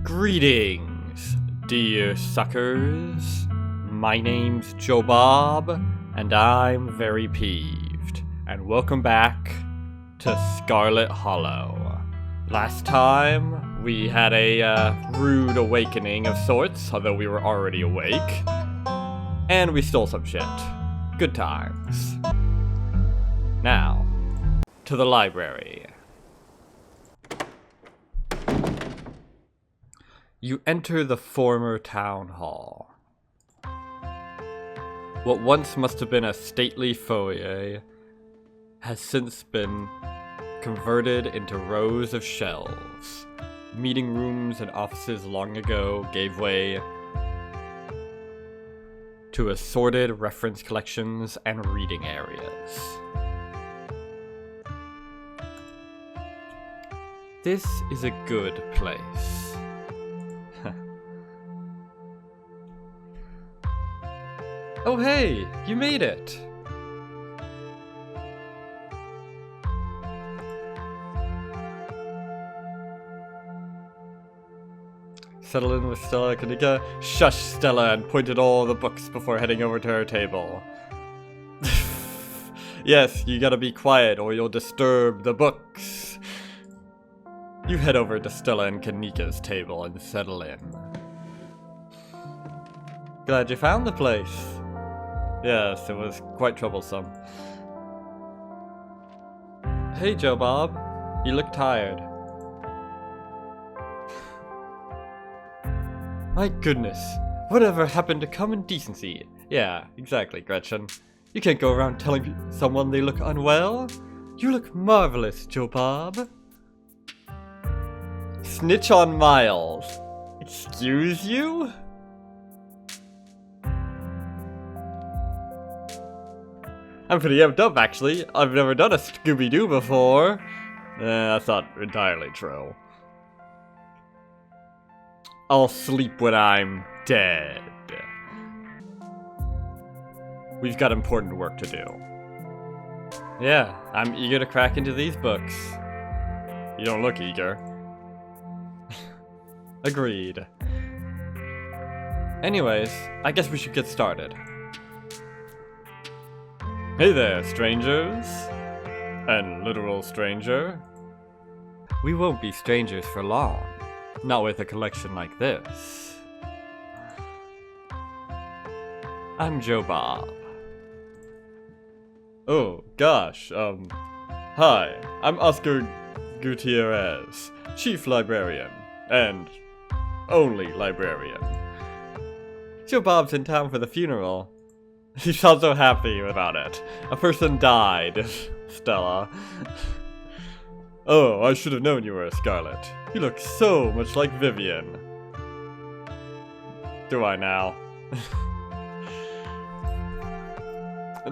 Greetings, dear suckers. My name's Joe Bob, and I'm very peeved. And welcome back to Scarlet Hollow. Last time, we had a rude awakening of sorts, although we were already awake. And we stole some shit. Good times. Now, to the library. You enter the former town hall. What once must have been a stately foyer has since been converted into rows of shelves. Meeting rooms and offices long ago gave way to assorted reference collections and reading areas. This is a good place. Oh hey, you made it! Settle in with Stella Kanika. Shush, Stella, and point at all the books before heading over to her table. Yes, you gotta be quiet or you'll disturb the books. You head over to Stella and Kanika's table and settle in. Glad you found the place. Yes, it was quite troublesome. Hey, Joe Bob. You look tired. My goodness. Whatever happened to common decency? Yeah, exactly, Gretchen. You can't go around telling someone they look unwell. You look marvelous, Joe Bob. Snitch on Miles. Excuse you? I'm pretty amped up, actually. I've never done a Scooby-Doo before. That's not entirely true. I'll sleep when I'm dead. We've got important work to do. Yeah, I'm eager to crack into these books. You don't look eager. Agreed. Anyways, I guess we should get started. Hey there, strangers. And literal stranger. We won't be strangers for long. Not with a collection like this. I'm Joe Bob. Oh, gosh, hi, I'm Oscar Gutierrez, Chief Librarian, and only librarian. Joe Bob's in town for the funeral. She sounds so happy about it. A person died, Stella. Oh, I should have known you were a Scarlet. You look so much like Vivian. Do I now?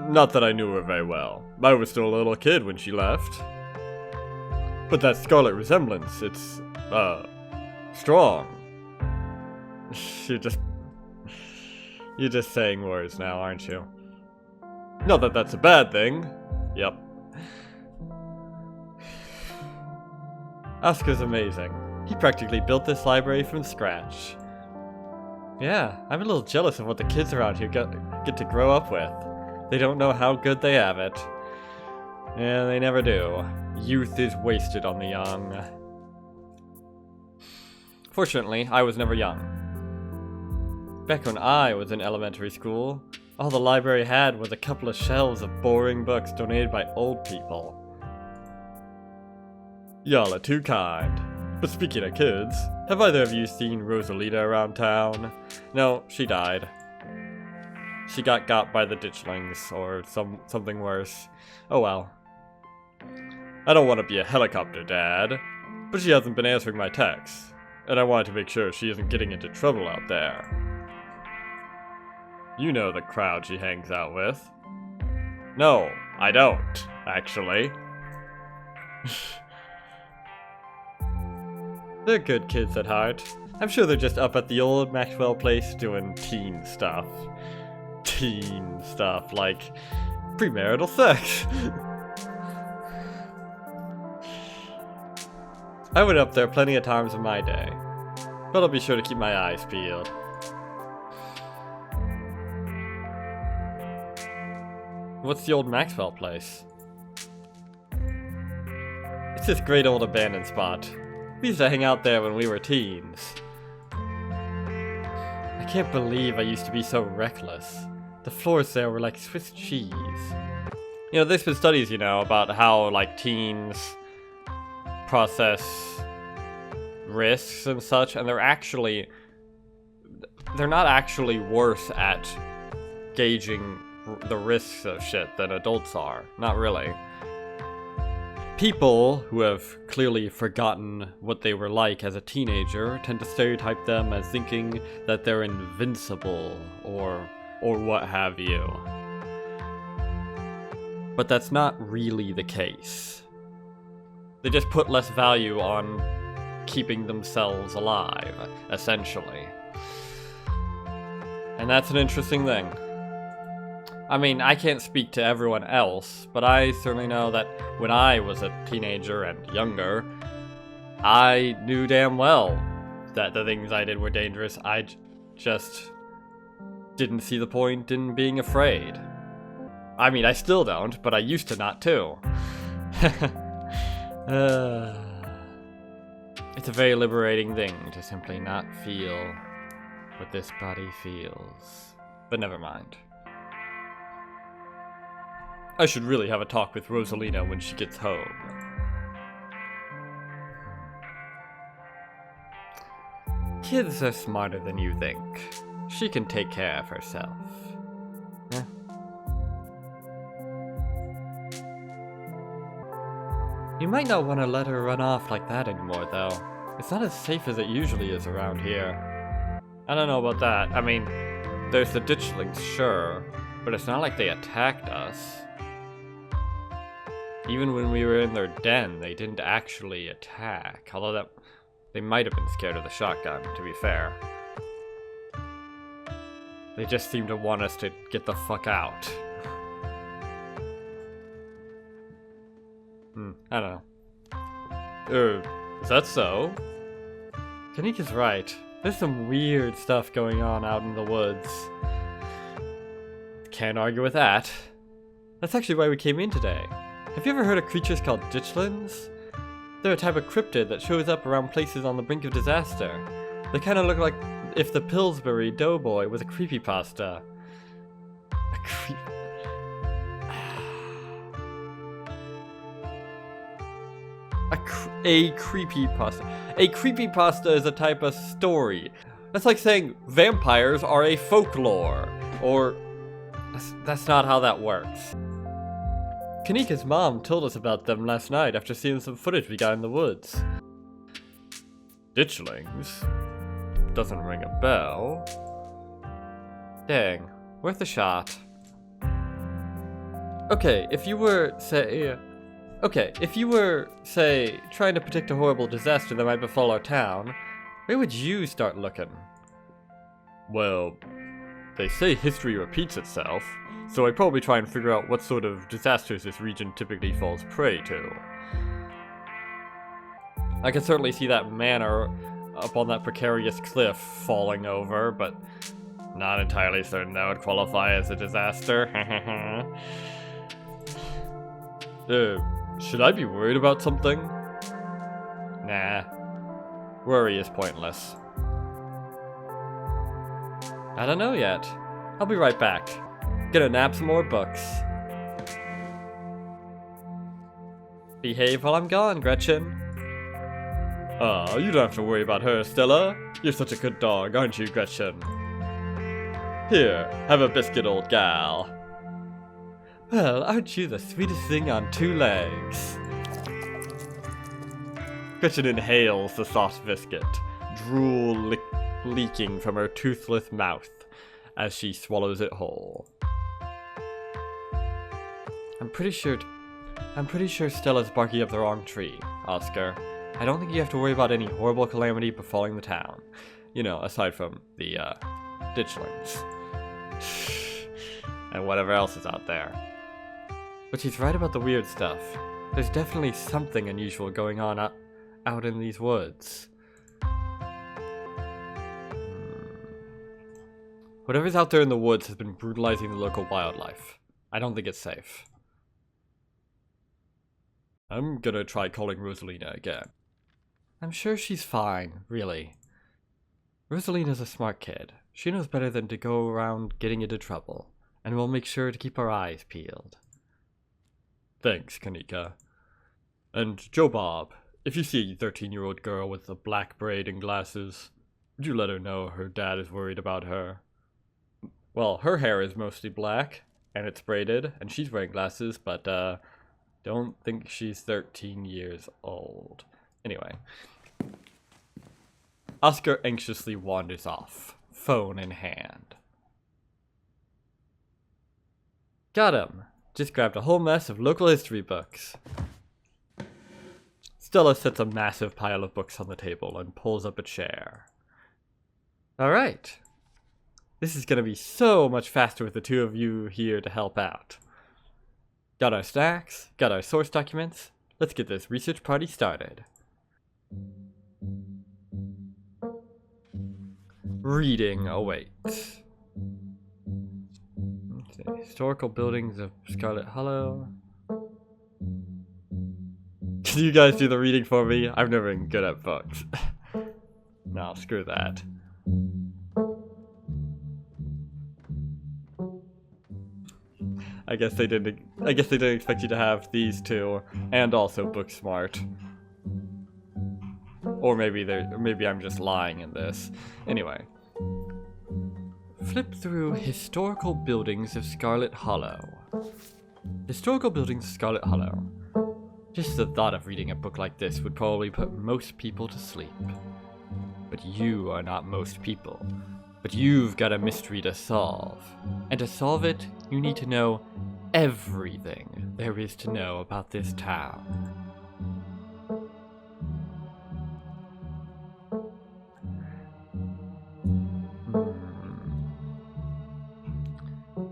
Not that I knew her very well. I was still a little kid when she left. But that Scarlet resemblance, it's, strong. You're just saying words now, aren't you? Not that that's a bad thing. Yep. Oscar's amazing. He practically built this library from scratch. Yeah, I'm a little jealous of what the kids around here get to grow up with. They don't know how good they have it. Yeah, they never do. Youth is wasted on the young. Fortunately, I was never young. Back when I was in elementary school, all the library had was a couple of shelves of boring books donated by old people. Y'all are too kind. But speaking of kids, have either of you seen Rosalita around town? No, she died. She got by the ditchlings, or something worse. Oh well. I don't want to be a helicopter dad, but she hasn't been answering my texts, and I wanted to make sure she isn't getting into trouble out there. You know the crowd she hangs out with. No, I don't, actually. They're good kids at heart. I'm sure they're just up at the old Maxwell place doing teen stuff. Teen stuff, like premarital sex. I went up there plenty of times in my day. But I'll be sure to keep my eyes peeled. What's the old Maxwell place? It's this great old abandoned spot. We used to hang out there when we were teens. I can't believe I used to be so reckless. The floors there were like Swiss cheese. You know, there's been studies, you know, about how, like, teens process risks and such, and they're not actually worse at gauging the risks of shit than adults are. Not really. People who have clearly forgotten what they were like as a teenager tend to stereotype them as thinking that they're invincible or what have you. But that's not really the case. They just put less value on keeping themselves alive, essentially. And that's an interesting thing. I mean, I can't speak to everyone else, but I certainly know that when I was a teenager and younger, I knew damn well that the things I did were dangerous. I just didn't see the point in being afraid. I mean, I still don't, but I used to not too. It's a very liberating thing to simply not feel what this body feels. But never mind. I should really have a talk with Rosalina when she gets home. Kids are smarter than you think. She can take care of herself. Eh? You might not want to let her run off like that anymore, though. It's not as safe as it usually is around here. I don't know about that. I mean, there's the ditchlings, sure, but it's not like they attacked us. Even when we were in their den, they didn't actually attack. Although they might have been scared of the shotgun, to be fair. They just seemed to want us to get the fuck out. I don't know. Is that so? Kanika's right. There's some weird stuff going on out in the woods. Can't argue with that. That's actually why we came in today. Have you ever heard of creatures called ditchlings? They're a type of cryptid that shows up around places on the brink of disaster. They kind of look like if the Pillsbury Doughboy was a creepypasta. A creepypasta. A creepypasta is a type of story. That's like saying vampires are a folklore. Or that's not how that works. Kanika's mom told us about them last night after seeing some footage we got in the woods. Ditchlings? Doesn't ring a bell. Dang, worth a shot. Okay, if you were, say, trying to predict a horrible disaster that might befall our town, where would you start looking? Well, they say history repeats itself, so I'd probably try and figure out what sort of disasters this region typically falls prey to. I can certainly see that manor up on that precarious cliff falling over, but not entirely certain that would qualify as a disaster. Should I be worried about something? Nah. Worry is pointless. I don't know yet. I'll be right back. Gonna nap some more books. Behave while I'm gone, Gretchen. Aw, you don't have to worry about her, Stella. You're such a good dog, aren't you, Gretchen? Here, have a biscuit, old gal. Well, aren't you the sweetest thing on two legs? Gretchen inhales the soft biscuit, drool leaking from her toothless mouth as she swallows it whole. I'm pretty sure Stella's barking up the wrong tree, Oscar. I don't think you have to worry about any horrible calamity befalling the town. You know, aside from the, ditchlings. And whatever else is out there. But she's right about the weird stuff. There's definitely something unusual going on out in these woods. Whatever's out there in the woods has been brutalizing the local wildlife. I don't think it's safe. I'm gonna try calling Rosalina again. I'm sure she's fine, really. Rosalina's a smart kid. She knows better than to go around getting into trouble, and we'll make sure to keep our eyes peeled. Thanks, Kanika. And Joe Bob, if you see a 13-year-old girl with a black braid and glasses, would you let her know her dad is worried about her? Well, her hair is mostly black, and it's braided, and she's wearing glasses, but, don't think she's 13 years old. Anyway. Oscar anxiously wanders off, phone in hand. Got him! Just grabbed a whole mess of local history books. Stella sets a massive pile of books on the table and pulls up a chair. Alright. This is gonna be so much faster with the two of you here to help out. Got our snacks, got our source documents. Let's get this research party started. Reading awaits. Okay. Historical buildings of Scarlet Hollow. Can you guys do the reading for me? I've never been good at books. No, screw that. I guess they didn't expect you to have these two and also book smart. Or maybe I'm just lying in this. Anyway. Flip through Historical Buildings of Scarlet Hollow. Historical Buildings of Scarlet Hollow. Just the thought of reading a book like this would probably put most people to sleep. But you are not most people. But you've got a mystery to solve. And to solve it, you need to know everything there is to know about this town.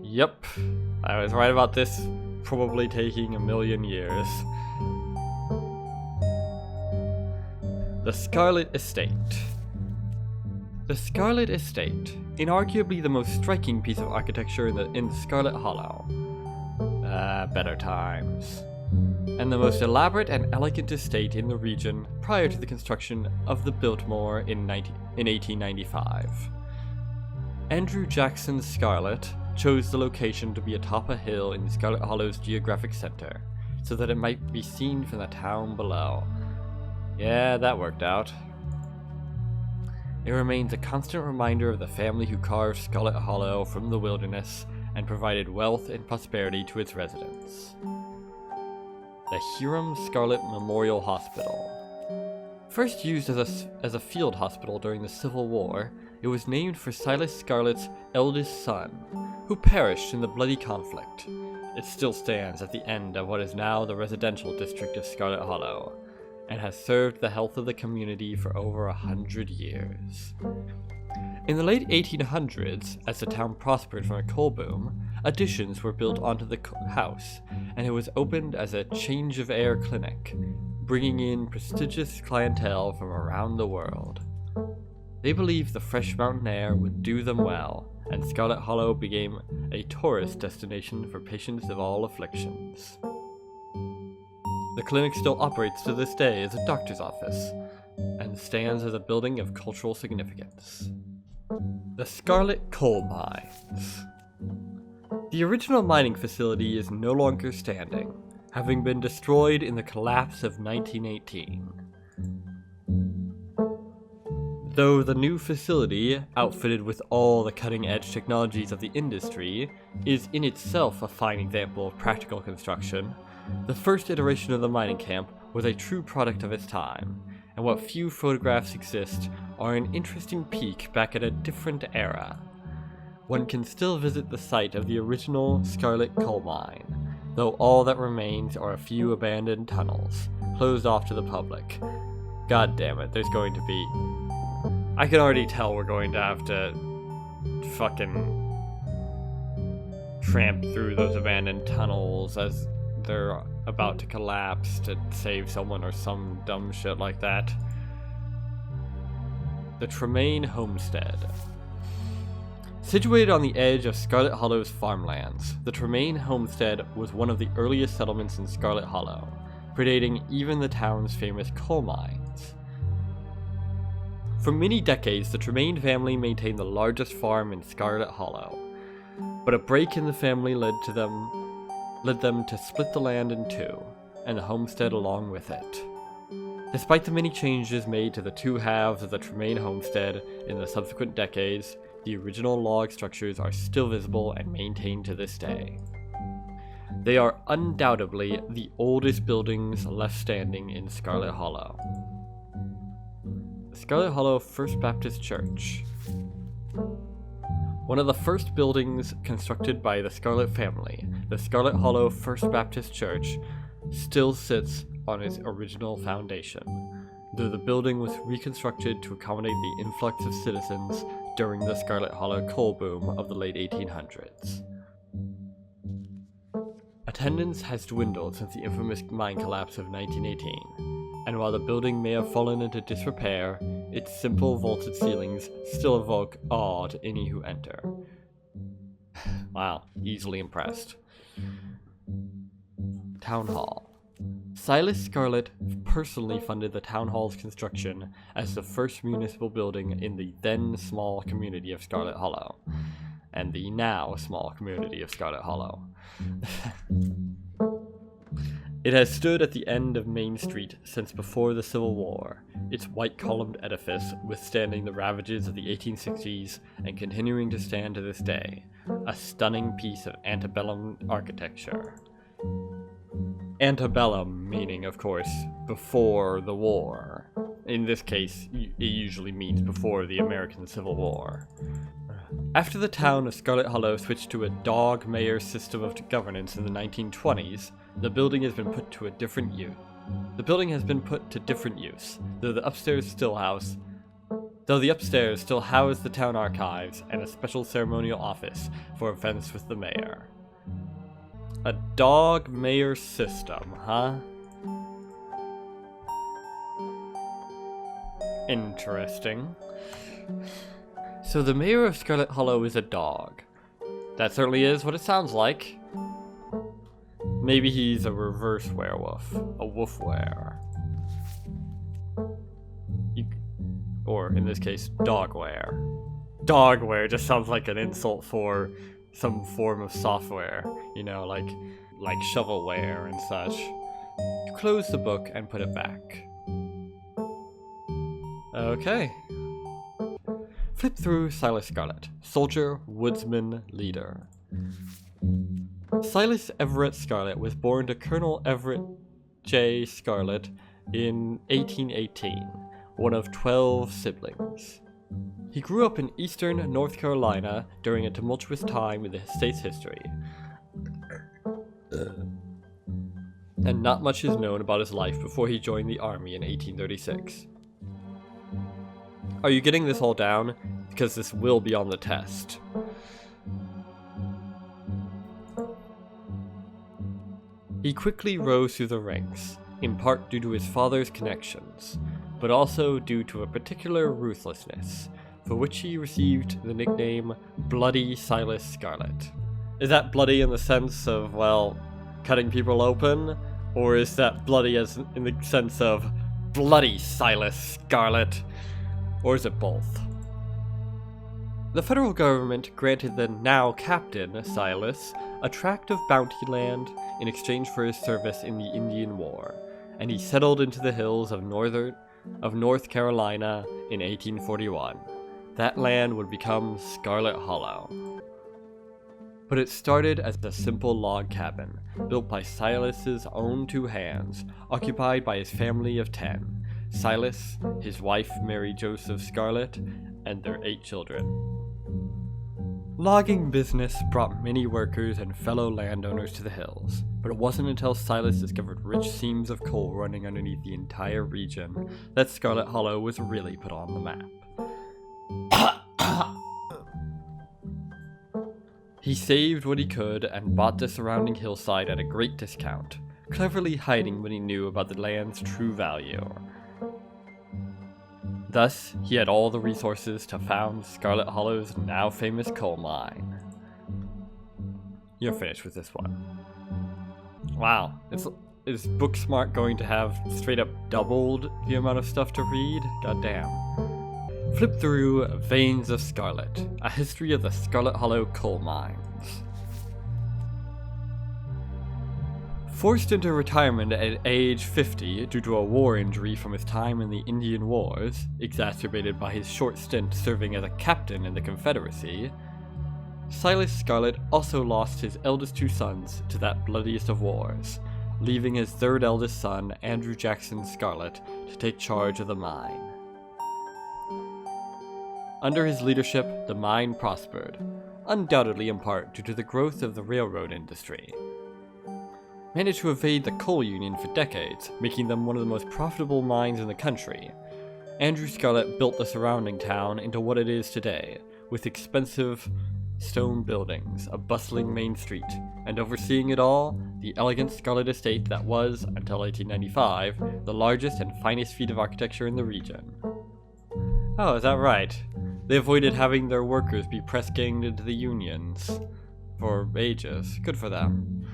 Yep, I was right about this probably taking a million years. The Scarlet Estate. The Scarlet Estate, inarguably the most striking piece of architecture in Scarlet Hollow. Better times. And the most elaborate and elegant estate in the region prior to the construction of the Biltmore in 1895. Andrew Jackson Scarlet chose the location to be atop a hill in Scarlet Hollow's geographic center, so that it might be seen from the town below. Yeah, that worked out. It remains a constant reminder of the family who carved Scarlet Hollow from the wilderness and provided wealth and prosperity to its residents. The Hiram Scarlet Memorial Hospital. First used as a field hospital during the Civil War, it was named for Silas Scarlet's eldest son, who perished in the bloody conflict. It still stands at the end of what is now the residential district of Scarlet Hollow, and has served the health of the community for over 100 years. In the late 1800s, as the town prospered from a coal boom, additions were built onto the house, and it was opened as a change of air clinic, bringing in prestigious clientele from around the world. They believed the fresh mountain air would do them well, and Scarlet Hollow became a tourist destination for patients of all afflictions. The clinic still operates to this day as a doctor's office, and stands as a building of cultural significance. The Scarlet Coal Mines. The original mining facility is no longer standing, having been destroyed in the collapse of 1918. Though the new facility, outfitted with all the cutting-edge technologies of the industry, is in itself a fine example of practical construction, the first iteration of the mining camp was a true product of its time, and what few photographs exist are an interesting peek back at a different era. One can still visit the site of the original Scarlet Coal Mine, though all that remains are a few abandoned tunnels, closed off to the public. God damn it, there's going to be... I can already tell we're going to have to fucking tramp through those abandoned tunnels as they're about to collapse to save someone or some dumb shit like that. The Tremaine Homestead. Situated on the edge of Scarlet Hollow's farmlands, the Tremaine homestead was one of the earliest settlements in Scarlet Hollow, predating even the town's famous coal mines. For many decades, the Tremaine family maintained the largest farm in Scarlet Hollow, but a break in the family led them to split the land in two, and the homestead along with it. Despite the many changes made to the two halves of the Tremaine homestead in the subsequent decades, the original log structures are still visible and maintained to this day. They are undoubtedly the oldest buildings left standing in Scarlet Hollow. The Scarlet Hollow First Baptist Church. One of the first buildings constructed by the Scarlet family, the Scarlet Hollow First Baptist Church, still sits on its original foundation, though the building was reconstructed to accommodate the influx of citizens during the Scarlet Hollow coal boom of the late 1800s. Attendance has dwindled since the infamous mine collapse of 1918, and while the building may have fallen into disrepair, its simple vaulted ceilings still evoke awe to any who enter. Wow, easily impressed. Town Hall. Silas Scarlet personally funded the town hall's construction as the first municipal building in the then small community of Scarlet Hollow, and the now small community of Scarlet Hollow. It has stood at the end of Main Street since before the Civil War, its white-columned edifice withstanding the ravages of the 1860s and continuing to stand to this day, a stunning piece of antebellum architecture. Antebellum meaning, of course, before the war. In this case, it usually means before the American Civil War. After the town of Scarlet Hollow switched to a dog-mayor system of governance in the 1920s, the building has been put to different use, though the upstairs still house the town archives and a special ceremonial office for events with the mayor. A dog-mayor system, huh? Interesting. So the mayor of Scarlet Hollow is a dog. That certainly is what it sounds like. Maybe he's a reverse werewolf. A wolf wearer. Or, in this case, dogware. Dogware just sounds like an insult for some form of software, you know, like shovelware and such. You close the book and put it back. Okay. Flip through Silas Scarlet, soldier, woodsman, leader. Silas Everett Scarlet was born to Colonel Everett J. Scarlet in 1818, one of 12 siblings. He grew up in eastern North Carolina during a tumultuous time in the state's history, and not much is known about his life before he joined the army in 1836. Are you getting this all down? Because this will be on the test. He quickly rose through the ranks, in part due to his father's connections, but also due to a particular ruthlessness, for which he received the nickname Bloody Silas Scarlet. Is that bloody in the sense of, well, cutting people open? Or is that bloody as in the sense of Bloody Silas Scarlet? Or is it both? The federal government granted the now Captain Silas a tract of bounty land in exchange for his service in the Indian War, and he settled into the hills of North Carolina in 1841. That land would become Scarlet Hollow. But it started as a simple log cabin, built by Silas's own two hands, occupied by his family of 10, Silas, his wife Mary Joseph Scarlet, and their 8 children. Logging business brought many workers and fellow landowners to the hills, but it wasn't until Silas discovered rich seams of coal running underneath the entire region that Scarlet Hollow was really put on the map. He saved what he could and bought the surrounding hillside at a great discount, cleverly hiding what he knew about the land's true value. Thus, he had all the resources to found Scarlet Hollow's now famous coal mine. You're finished with this one. Wow, is Booksmart going to have straight up doubled the amount of stuff to read? Goddamn. Flip through Veins of Scarlet, a history of the Scarlet Hollow coal mines. Forced into retirement at age 50 due to a war injury from his time in the Indian Wars, exacerbated by his short stint serving as a captain in the Confederacy, Silas Scarlet also lost his eldest two sons to that bloodiest of wars, leaving his third eldest son, Andrew Jackson Scarlet, to take charge of the mine. Under his leadership, the mine prospered, undoubtedly in part due to the growth of the railroad industry. Managed to evade the coal union for decades, making them one of the most profitable mines in the country, Andrew Scarlet built the surrounding town into what it is today, with expensive stone buildings, a bustling main street, and overseeing it all, the elegant Scarlet estate that was, until 1895, the largest and finest feat of architecture in the region. Oh, is that right? They avoided having their workers be press-ganged into the unions for ages. Good for them.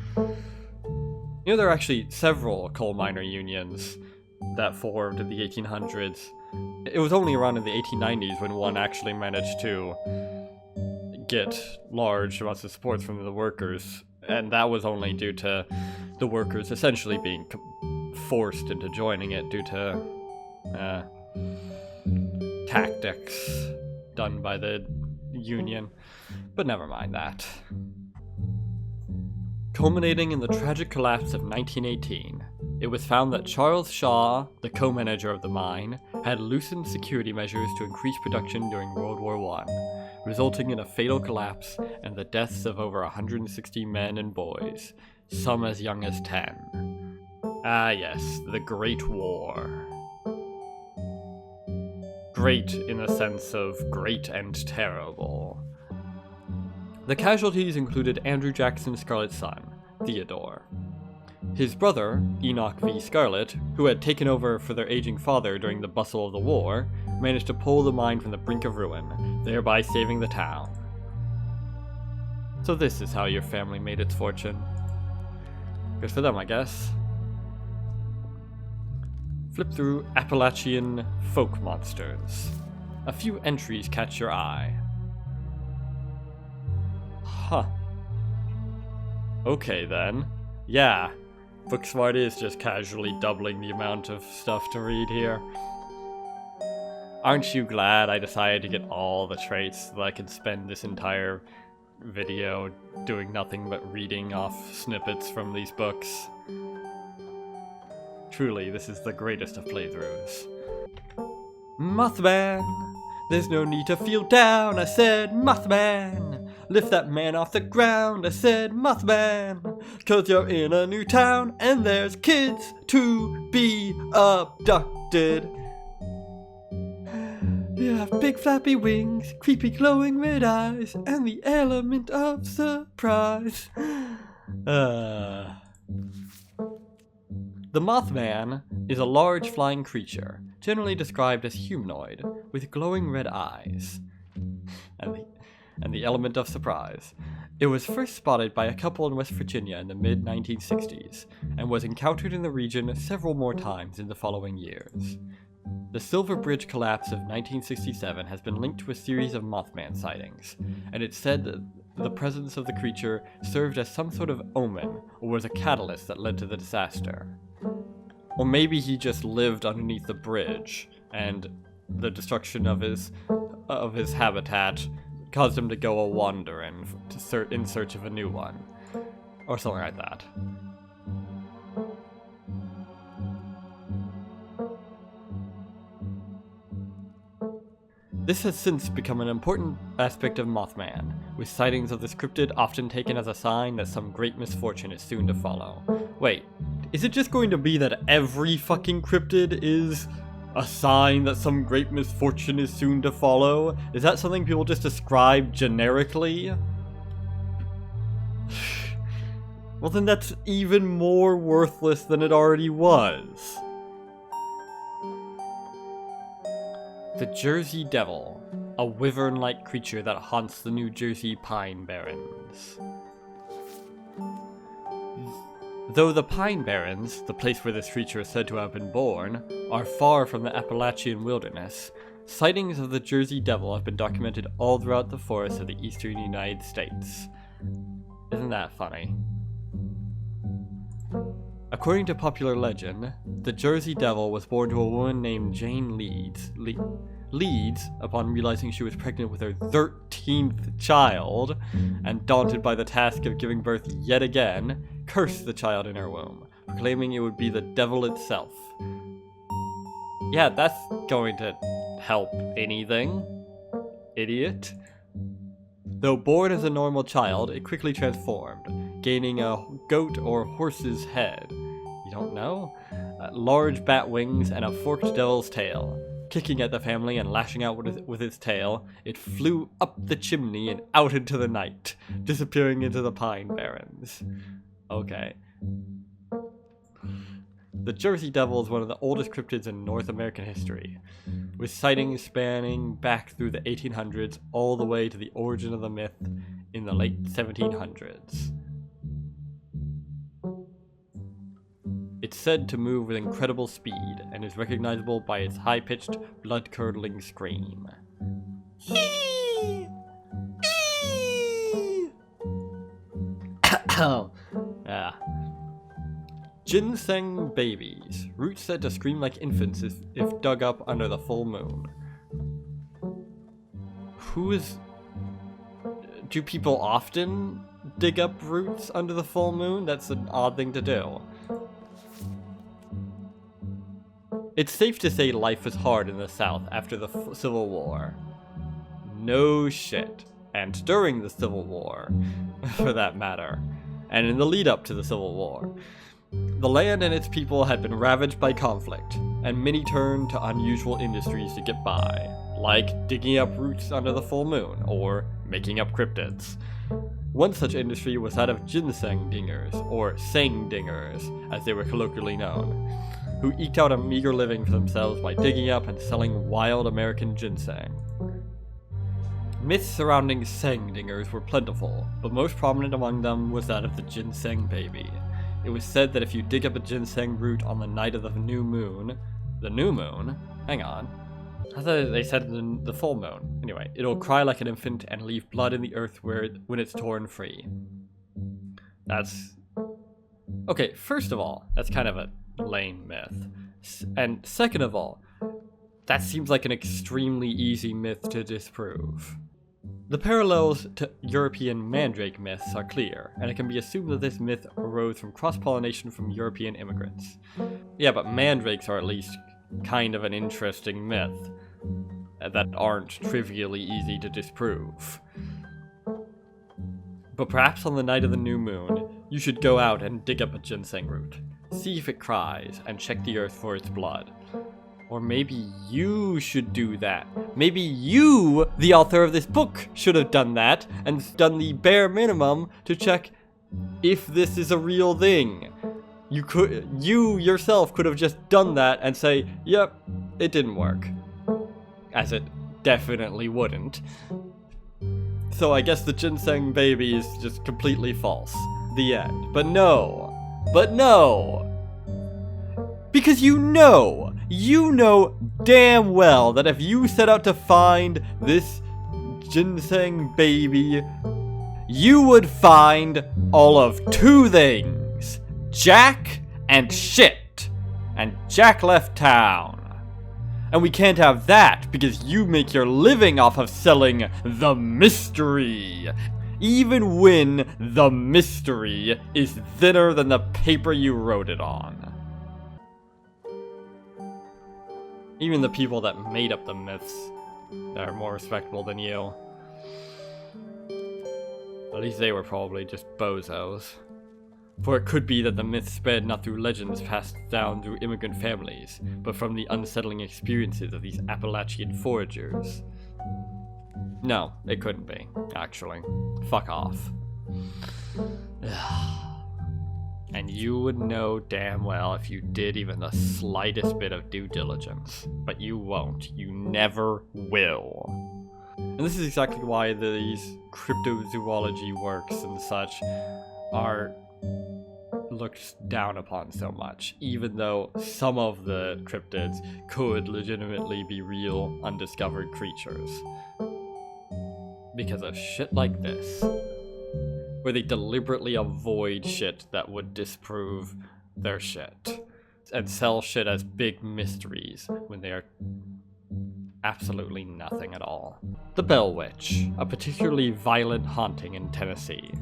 You know, there are actually several coal miner unions that formed in the 1800s. It was only around in the 1890s when one actually managed to get large amounts of support from the workers, and that was only due to the workers essentially being forced into joining it due to tactics done by the union. But never mind that. Culminating in the tragic collapse of 1918, it was found that Charles Shaw, the co-manager of the mine, had loosened security measures to increase production during World War I, resulting in a fatal collapse and the deaths of over 160 men and boys, some as young as 10. Ah yes, the Great War. Great in the sense of great and terrible. The casualties included Andrew Jackson Scarlet's son, Theodore. His brother, Enoch V. Scarlet, who had taken over for their aging father during the bustle of the war, managed to pull the mine from the brink of ruin, thereby saving the town. So this is how your family made its fortune. Good for them, I guess. Flip through Appalachian Folk Monsters. A few entries catch your eye. Huh. Okay then. Yeah. Booksmart is just casually doubling the amount of stuff to read here. Aren't you glad I decided to get all the traits so that I could spend this entire video doing nothing but reading off snippets from these books? Truly, this is the greatest of playthroughs. Mothman! There's no need to feel down, I said, Mothman! Lift that man off the ground, I said, Mothman! 'Cause you're in a new town, and there's kids to be abducted. You have big flappy wings, creepy glowing red eyes, and the element of surprise. The Mothman is a large flying creature, generally described as humanoid, with glowing red eyes, and the element of surprise. It was first spotted by a couple in West Virginia in the mid-1960s, and was encountered in the region several more times in the following years. The Silver Bridge collapse of 1967 has been linked to a series of Mothman sightings, and it's said that the presence of the creature served as some sort of omen, or was a catalyst that led to the disaster. Or maybe he just lived underneath the bridge, and the destruction of his habitat caused him to go a-wandering in search of a new one. Or something like that. This has since become an important aspect of Mothman, with sightings of this cryptid often taken as a sign that some great misfortune is soon to follow. Wait, is it just going to be that every fucking cryptid is a sign that some great misfortune is soon to follow? Is that something people just describe generically? Well, then that's even more worthless than it already was. The Jersey Devil, a wyvern-like creature that haunts the New Jersey Pine Barrens. Though the Pine Barrens, the place where this creature is said to have been born, are far from the Appalachian wilderness, sightings of the Jersey Devil have been documented all throughout the forests of the eastern United States. Isn't that funny? According to popular legend, the Jersey Devil was born to a woman named Jane Leeds. Leeds, upon realizing she was pregnant with her 13th child, and daunted by the task of giving birth yet again, cursed the child in her womb, proclaiming it would be the devil itself. Yeah, that's going to help anything, idiot. Though born as a normal child, it quickly transformed, gaining a goat or horse's head. You don't know? Large bat wings and a forked devil's tail. Kicking at the family and lashing out with its tail, it flew up the chimney and out into the night, disappearing into the Pine Barrens. Okay. The Jersey Devil is one of the oldest cryptids in North American history, with sightings spanning back through the 1800s all the way to the origin of the myth in the late 1700s. It's said to move with incredible speed and is recognizable by its high-pitched, blood-curdling scream. Ginseng babies. Roots said to scream like infants if dug up under the full moon. Do people often dig up roots under the full moon? That's an odd thing to do. It's safe to say life was hard in the South after the Civil War. No shit. And during the Civil War, for that matter. And in the lead up to the Civil War. The land and its people had been ravaged by conflict, and many turned to unusual industries to get by, like digging up roots under the full moon, or making up cryptids. One such industry was that of ginseng dingers, or sang dingers, as they were colloquially known, who eked out a meager living for themselves by digging up and selling wild American ginseng. Myths surrounding sang dingers were plentiful, but most prominent among them was that of the ginseng baby. It was said that if you dig up a ginseng root on the night of the new moon, hang on, I thought they said the full moon. Anyway, it'll cry like an infant and leave blood in the earth when it's torn free. That's... Okay, first of all, that's kind of a lame myth. And second of all, that seems like an extremely easy myth to disprove. The parallels to European mandrake myths are clear, and it can be assumed that this myth arose from cross-pollination from European immigrants. Yeah, but mandrakes are at least kind of an interesting myth that aren't trivially easy to disprove. But perhaps on the night of the new moon, you should go out and dig up a ginseng root. See if it cries, and check the earth for its blood. Or maybe you should do that. Maybe you, the author of this book, should have done that, and done the bare minimum to check if this is a real thing. You yourself could have just done that and say, yep, it didn't work. As it definitely wouldn't. So I guess the ginseng baby is just completely false. The end. But no. Because you know damn well that if you set out to find this ginseng baby, you would find all of two things. Jack and shit. And Jack left town. And we can't have that because you make your living off of selling the mystery. Even when the mystery is thinner than the paper you wrote it on. Even the people that made up the myths are more respectable than you. At least they were probably just bozos. For it could be that the myths spread not through legends passed down through immigrant families, but from the unsettling experiences of these Appalachian foragers. No, it couldn't be, actually. Fuck off. And you would know damn well if you did even the slightest bit of due diligence. But you won't. You never will. And this is exactly why these cryptozoology works and such are looked down upon so much, even though some of the cryptids could legitimately be real undiscovered creatures. Because of shit like this, where they deliberately avoid shit that would disprove their shit, and sell shit as big mysteries when they are absolutely nothing at all. The Bell Witch, a particularly violent haunting in Tennessee.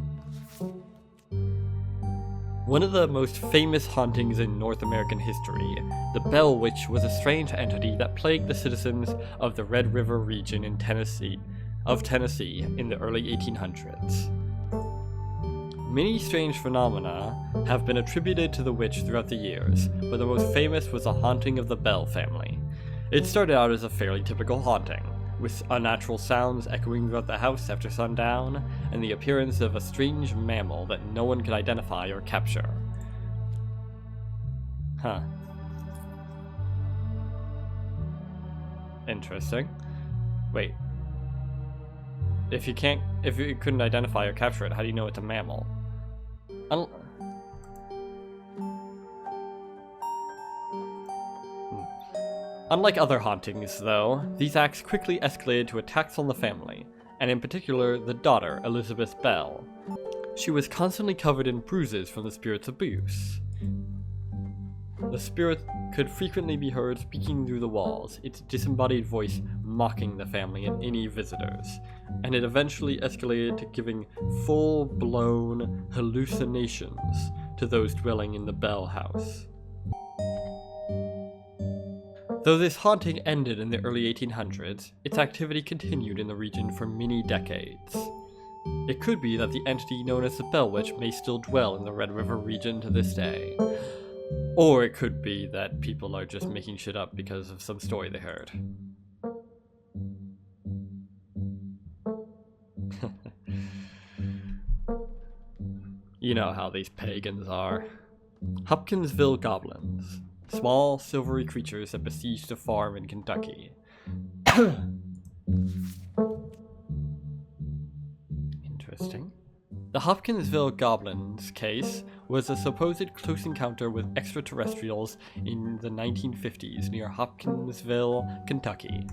One of the most famous hauntings in North American history, the Bell Witch was a strange entity that plagued the citizens of the Red River region in Tennessee in the early 1800s. Many strange phenomena have been attributed to the witch throughout the years, but the most famous was the haunting of the Bell family. It started out as a fairly typical haunting, with unnatural sounds echoing throughout the house after sundown, and the appearance of a strange mammal that no one could identify or capture. Huh. Interesting. Wait. If you couldn't identify or capture it, how do you know it's a mammal? Unlike other hauntings, though, these acts quickly escalated to attacks on the family, and in particular the daughter, Elizabeth Bell. She was constantly covered in bruises from the spirit's abuse. The spirit could frequently be heard speaking through the walls, its disembodied voice mocking the family and any visitors, and it eventually escalated to giving full-blown hallucinations to those dwelling in the Bell house. Though this haunting ended in the early 1800s, its activity continued in the region for many decades. It could be that the entity known as the Bell Witch may still dwell in the Red River region to this day. Or it could be that people are just making shit up because of some story they heard. You know how these pagans are. Hopkinsville goblins. Small, silvery creatures that besieged a farm in Kentucky. Interesting. The Hopkinsville goblins case was a supposed close encounter with extraterrestrials in the 1950s near Hopkinsville, Kentucky.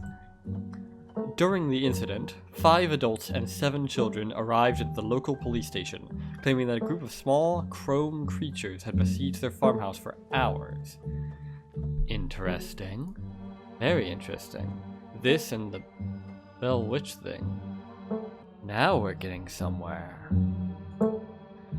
During the incident, 5 adults and 7 children arrived at the local police station, claiming that a group of small, chrome creatures had besieged their farmhouse for hours. Interesting. Very interesting. This and the Bell Witch thing. Now we're getting somewhere.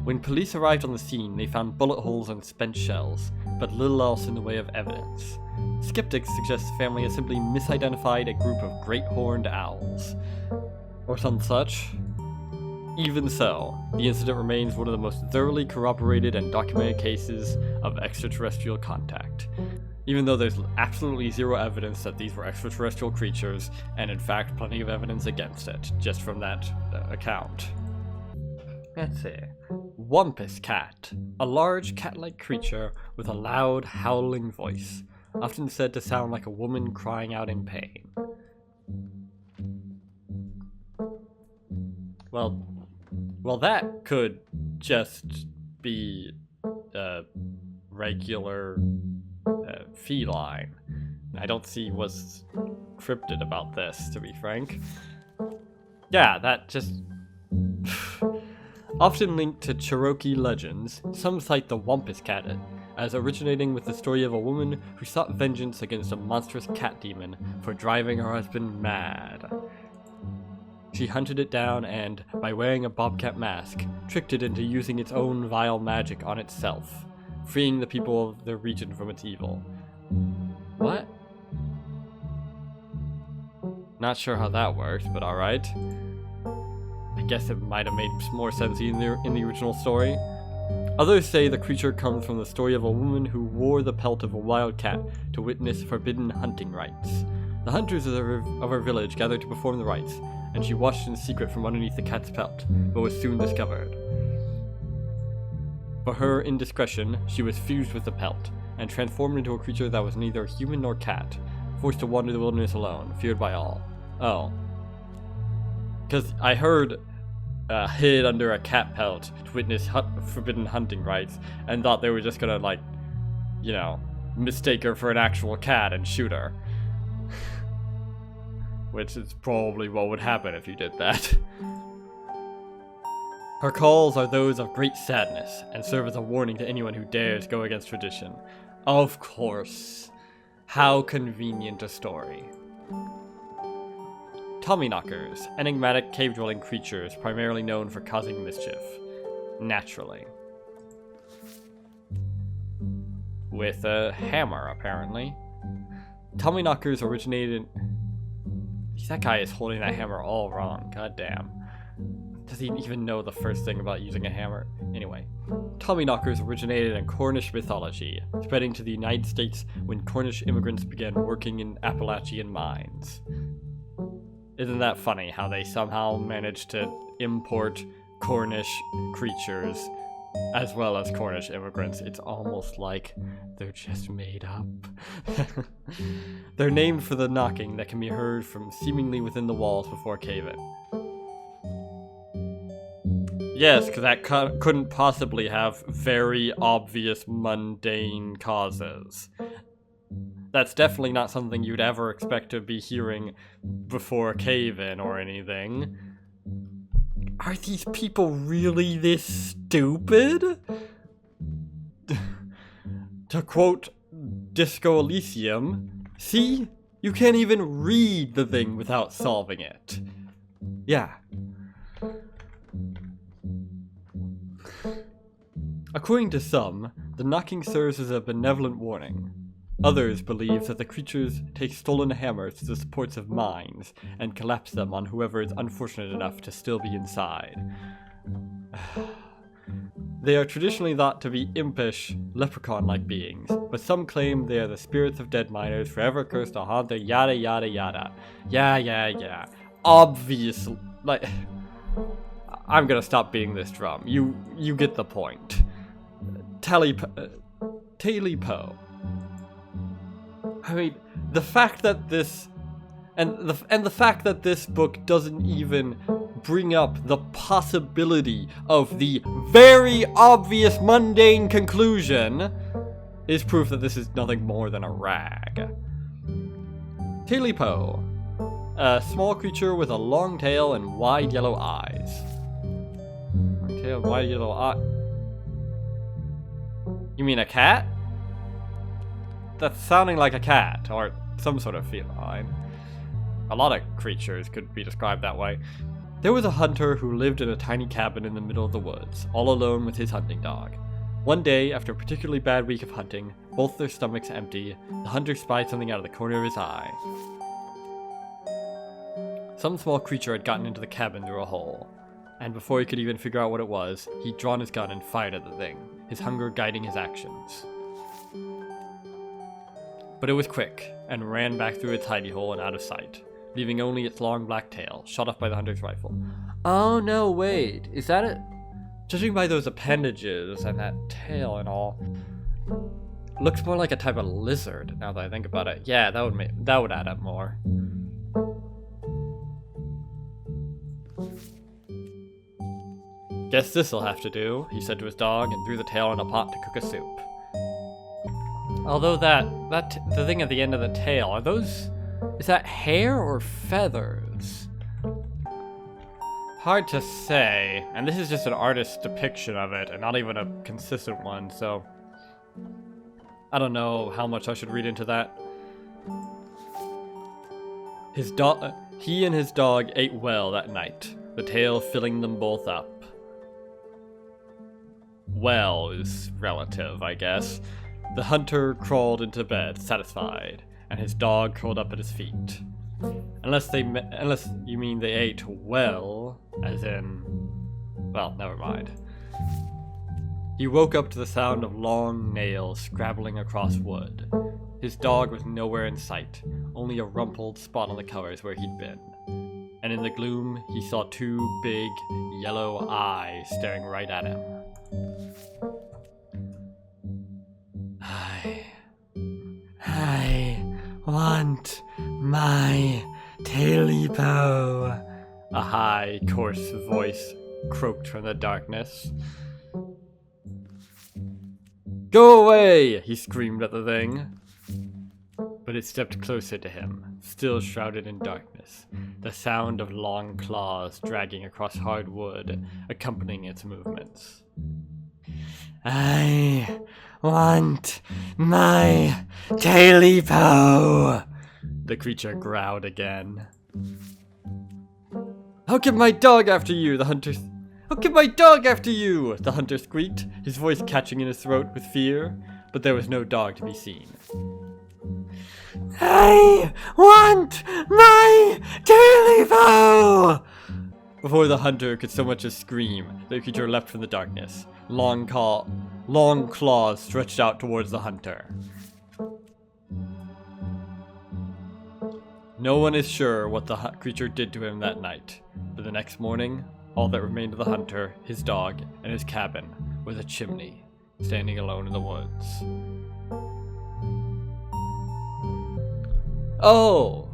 When police arrived on the scene, they found bullet holes and spent shells, but little else in the way of evidence. Skeptics suggest the family has simply misidentified a group of great horned owls, or some such. Even so, the incident remains one of the most thoroughly corroborated and documented cases of extraterrestrial contact, even though there's absolutely zero evidence that these were extraterrestrial creatures, and in fact plenty of evidence against it, just from that account. Let's see. Wampus cat, a large cat-like creature with a loud, howling voice, often said to sound like a woman crying out in pain. Well, that could just be a regular feline. I don't see what's cryptid about this, to be frank. Yeah, that just... Often linked to Cherokee legends, some cite the Wampus cat as originating with the story of a woman who sought vengeance against a monstrous cat demon for driving her husband mad. She hunted it down and, by wearing a bobcat mask, tricked it into using its own vile magic on itself, freeing the people of the region from its evil. What? Not sure how that worked, but alright. I guess it might have made more sense in the original story. Others say the creature comes from the story of a woman who wore the pelt of a wild cat to witness forbidden hunting rites. The hunters of her village gathered to perform the rites, and she watched in secret from underneath the cat's pelt, but was soon discovered. For her indiscretion, she was fused with the pelt, and transformed into a creature that was neither human nor cat, forced to wander the wilderness alone, feared by all. Oh. Because I heard hid under a cat pelt to witness forbidden hunting rites, and thought they were just gonna, like, you know, mistake her for an actual cat and shoot her. Which is probably what would happen if you did that. Her calls are those of great sadness, and serve as a warning to anyone who dares go against tradition. Of course. How convenient a story. Tommyknockers, enigmatic cave-dwelling creatures primarily known for causing mischief. Naturally. With a hammer, apparently. Tommyknockers originated... That guy is holding that hammer all wrong, goddamn. Does he even know the first thing about using a hammer? Anyway. Tommyknockers originated in Cornish mythology, spreading to the United States when Cornish immigrants began working in Appalachian mines. Isn't that funny how they somehow managed to import Cornish creatures as well as Cornish immigrants? It's almost like they're just made up. They're named for the knocking that can be heard from seemingly within the walls before cave-in. Yes, because that couldn't possibly have very obvious mundane causes. That's definitely not something you'd ever expect to be hearing before a cave-in or anything. Are these people really this stupid? To quote Disco Elysium, see? You can't even read the thing without solving it. Yeah. According to some, the knocking serves as a benevolent warning. Others believe that the creatures take stolen hammers to the supports of mines and collapse them on whoever is unfortunate enough to still be inside. They are traditionally thought to be impish, leprechaun-like beings, but some claim they are the spirits of dead miners forever cursed to haunt their yada yada yada. Yeah. Obviously, like... I'm gonna stop beating this drum. You get the point. Talipo. I mean, the fact that this... And the fact that this book doesn't even bring up the possibility of the very obvious mundane conclusion is proof that this is nothing more than a rag. Talipo. A small creature with a long tail and wide yellow eyes. Long tail, wide yellow eye. You mean a cat? That's sounding like a cat, or some sort of feline. A lot of creatures could be described that way. There was a hunter who lived in a tiny cabin in the middle of the woods, all alone with his hunting dog. One day, after a particularly bad week of hunting, both their stomachs empty, the hunter spied something out of the corner of his eye. Some small creature had gotten into the cabin through a hole, and before he could even figure out what it was, he'd drawn his gun and fired at the thing, his hunger guiding his actions. But it was quick, and ran back through its hidey hole and out of sight, leaving only its long black tail, shot off by the hunter's rifle. Oh no, wait, is that it? Judging by those appendages and that tail and all, looks more like a type of lizard now that I think about it. Yeah, that would add up more. Guess this'll have to do, he said to his dog, and threw the tail in a pot to cook a soup. Although the thing at the end of the tail, is that hair or feathers? Hard to say, and this is just an artist's depiction of it, and not even a consistent one, so I don't know how much I should read into that. He and his dog ate well that night, the tail filling them both up. Well is relative, I guess. The hunter crawled into bed, satisfied, and his dog curled up at his feet. Unless you mean they ate well, as in... well, never mind. He woke up to the sound of long nails scrabbling across wood. His dog was nowhere in sight, only a rumpled spot on the covers where he'd been. And in the gloom, he saw two big, yellow eyes staring right at him. want my Tailipo? A high, coarse voice croaked from the darkness. Go away! He screamed at the thing. But it stepped closer to him, still shrouded in darkness, the sound of long claws dragging across hard wood, accompanying its movements. I want my Tailipo! The creature growled again. I'll get my dog after you, the hunter... I'll get my dog after you! The hunter squeaked, his voice catching in his throat with fear, but there was no dog to be seen. I want my Tailipo! Before the hunter could so much as scream, the creature leapt from the darkness. Long claws stretched out towards the hunter. No one is sure what the creature did to him that night, but the next morning, all that remained of the hunter, his dog, and his cabin was a chimney, standing alone in the woods. Oh!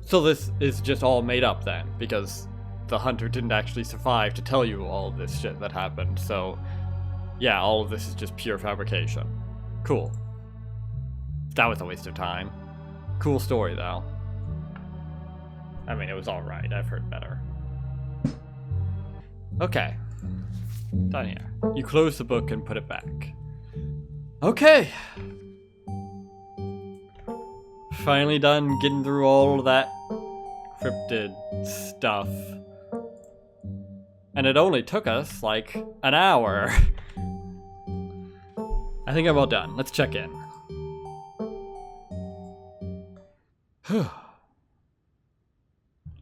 So this is just all made up then, because the hunter didn't actually survive to tell you all of this shit that happened, so yeah, all of this is just pure fabrication. Cool. That was a waste of time. Cool story, though. I mean, it was alright, I've heard better. Okay. Done here. You close the book and put it back. Okay! Finally done getting through all of that cryptid stuff. And it only took us, like, an hour. I think I'm all done. Let's check in.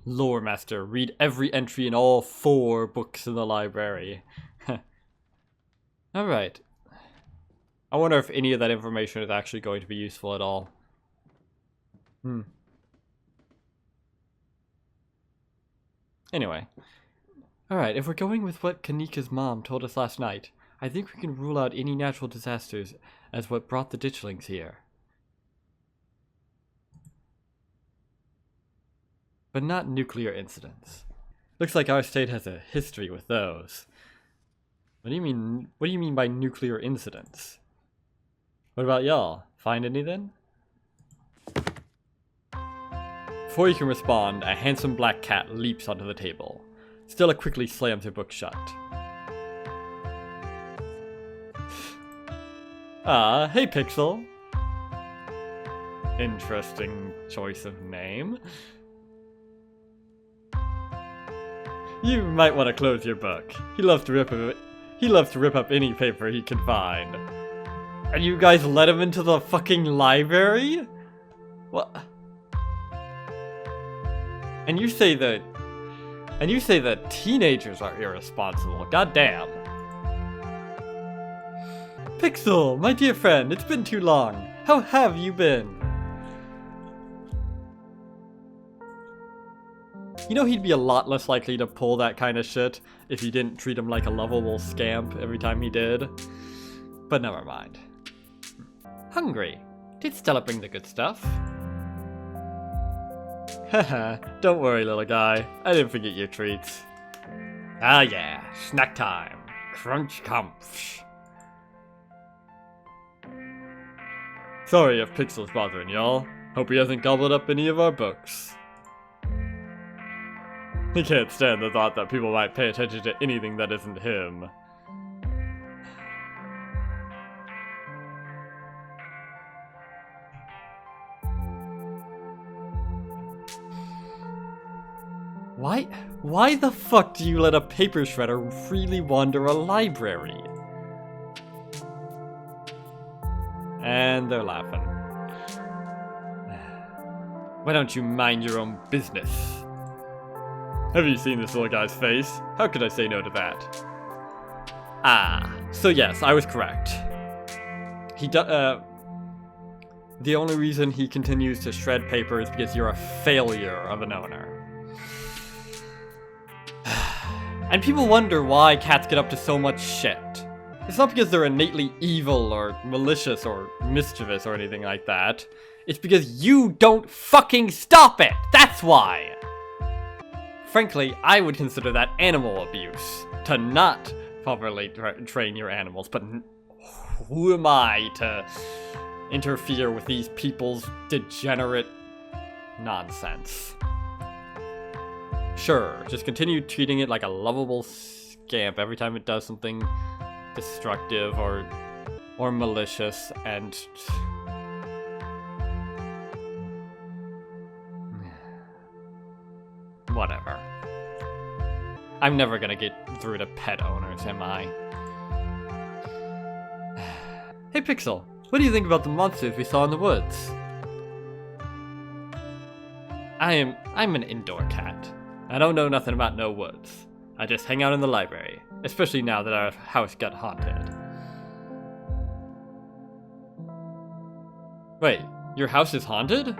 Lore Master, read every entry in all 4 books in the library. Alright. I wonder if any of that information is actually going to be useful at all. Anyway. Alright, if we're going with what Kanika's mom told us last night, I think we can rule out any natural disasters as what brought the ditchlings here. But not nuclear incidents. Looks like our state has a history with those. What do you mean by nuclear incidents? What about y'all? Find anything? Before you can respond, a handsome black cat leaps onto the table. Stella quickly slams her book shut. Ah, hey Pixel. Interesting choice of name. You might want to close your book. He loves to rip up any paper he can find. And you guys let him into the fucking library? What? And you say that teenagers are irresponsible. Goddamn. Pixel, my dear friend, it's been too long. How have you been? You know he'd be a lot less likely to pull that kind of shit if you didn't treat him like a lovable scamp every time he did. But never mind. Hungry. Did Stella bring the good stuff? Haha, don't worry little guy. I didn't forget your treats. Ah yeah, snack time. Crunch comfs. Sorry if Pixel's bothering y'all. Hope he hasn't gobbled up any of our books. He can't stand the thought that people might pay attention to anything that isn't him. Why the fuck do you let a paper shredder freely wander a library? And they're laughing. Why don't you mind your own business? Have you seen this little guy's face? How could I say no to that? Ah, so yes, I was correct. The only reason he continues to shred paper is because you're a failure of an owner. And people wonder why cats get up to so much shit. It's not because they're innately evil or malicious or mischievous or anything like that. It's because you don't fucking stop it! That's why! Frankly, I would consider that animal abuse, to not properly train your animals, but who am I to interfere with these people's degenerate nonsense? Sure, just continue treating it like a lovable scamp every time it does something destructive or malicious, and whatever. I'm never gonna get through to pet owners, am I? Hey Pixel, what do you think about the monsters we saw in the woods? I'm an indoor cat. I don't know nothing about no woods. I just hang out in the library, especially now that our house got haunted. Wait, your house is haunted?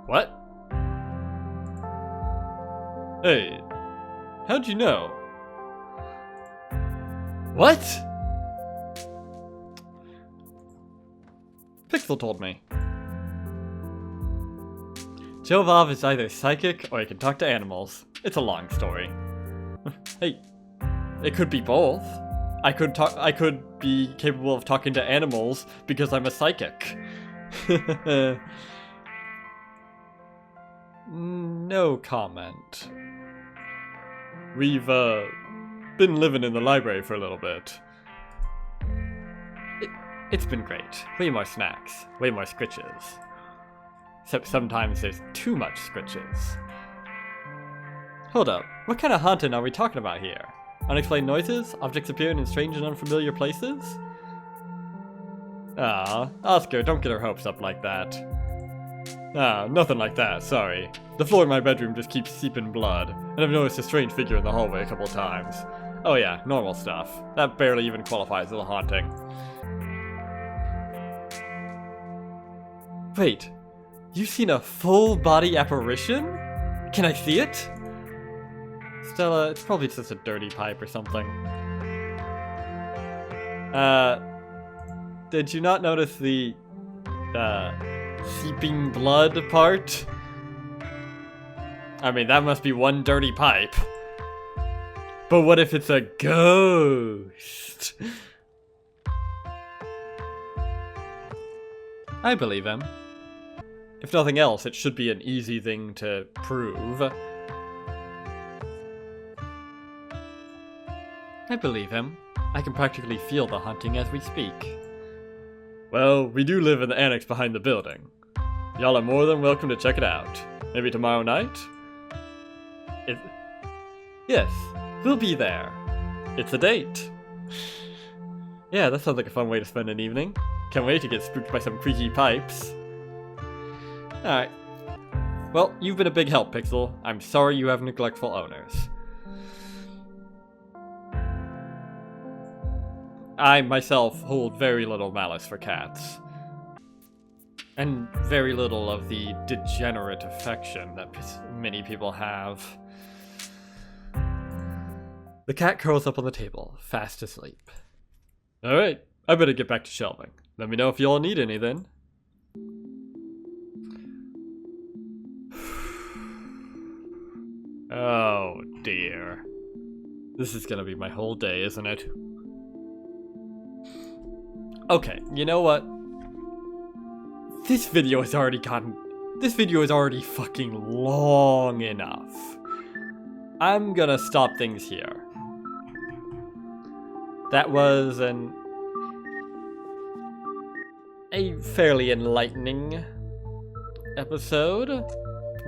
What? Hey, how'd you know? What? Pixel told me. Jovov is either psychic or he can talk to animals. It's a long story. Hey, it could be both. I could be capable of talking to animals because I'm a psychic. No comment. We've been living in the library for a little bit. It's been great. Way more snacks, way more scritches. Except sometimes there's too much scritches. Hold up, what kind of haunting are we talking about here? Unexplained noises? Objects appearing in strange and unfamiliar places? Ah, Oscar, don't get her hopes up like that. Ah, nothing like that, sorry. The floor in my bedroom just keeps seeping blood, and I've noticed a strange figure in the hallway a couple times. Oh yeah, normal stuff. That barely even qualifies as a haunting. Wait, you've seen a full-body apparition? Can I see it? Stella, it's probably just a dirty pipe or something. Did you not notice the, seeping blood part? I mean, that must be one dirty pipe. But what if it's a ghost? I believe him. If nothing else, it should be an easy thing to prove. I believe him. I can practically feel the haunting as we speak. Well, we do live in the annex behind the building. Y'all are more than welcome to check it out. Maybe tomorrow night? Yes, we'll be there. It's a date. Yeah, that sounds like a fun way to spend an evening. Can't wait to get spooked by some creaky pipes. Alright. Well, you've been a big help, Pixel. I'm sorry you have neglectful owners. I, myself, hold very little malice for cats. And very little of the degenerate affection that many people have. The cat curls up on the table, fast asleep. Alright, I better get back to shelving. Let me know if y'all need anything. Oh dear. This is gonna be my whole day, isn't it? Okay, you know what? This video is already fucking long enough. I'm gonna stop things here. That was a fairly enlightening episode.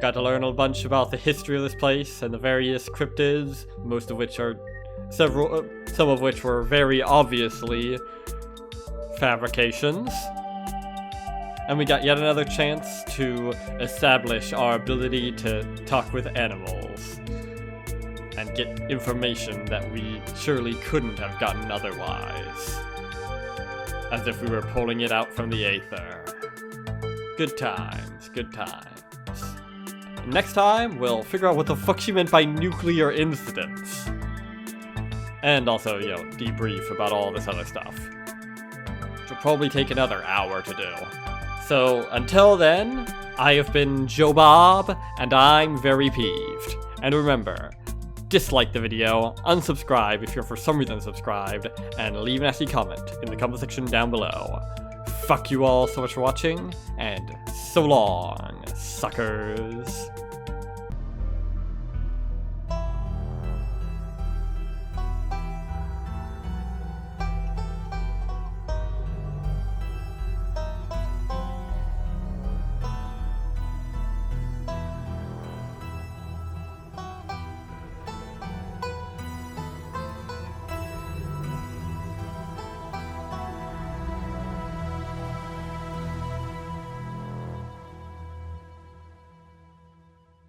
Got to learn a bunch about the history of this place and the various cryptids, most of which are some of which were very obviously fabrications. And we got yet another chance to establish our ability to talk with animals and get information that we surely couldn't have gotten otherwise. As if we were pulling it out from the aether. Good times, good times. Next time, we'll figure out what the fuck she meant by nuclear incidents. And also, debrief about all this other stuff. probably take another hour to do. So until then, I have been Joe Bob, and I'm very peeved. And remember, dislike the video, unsubscribe if you're for some reason subscribed, and leave a nasty comment in the comment section down below. Fuck you all so much for watching, and so long, suckers.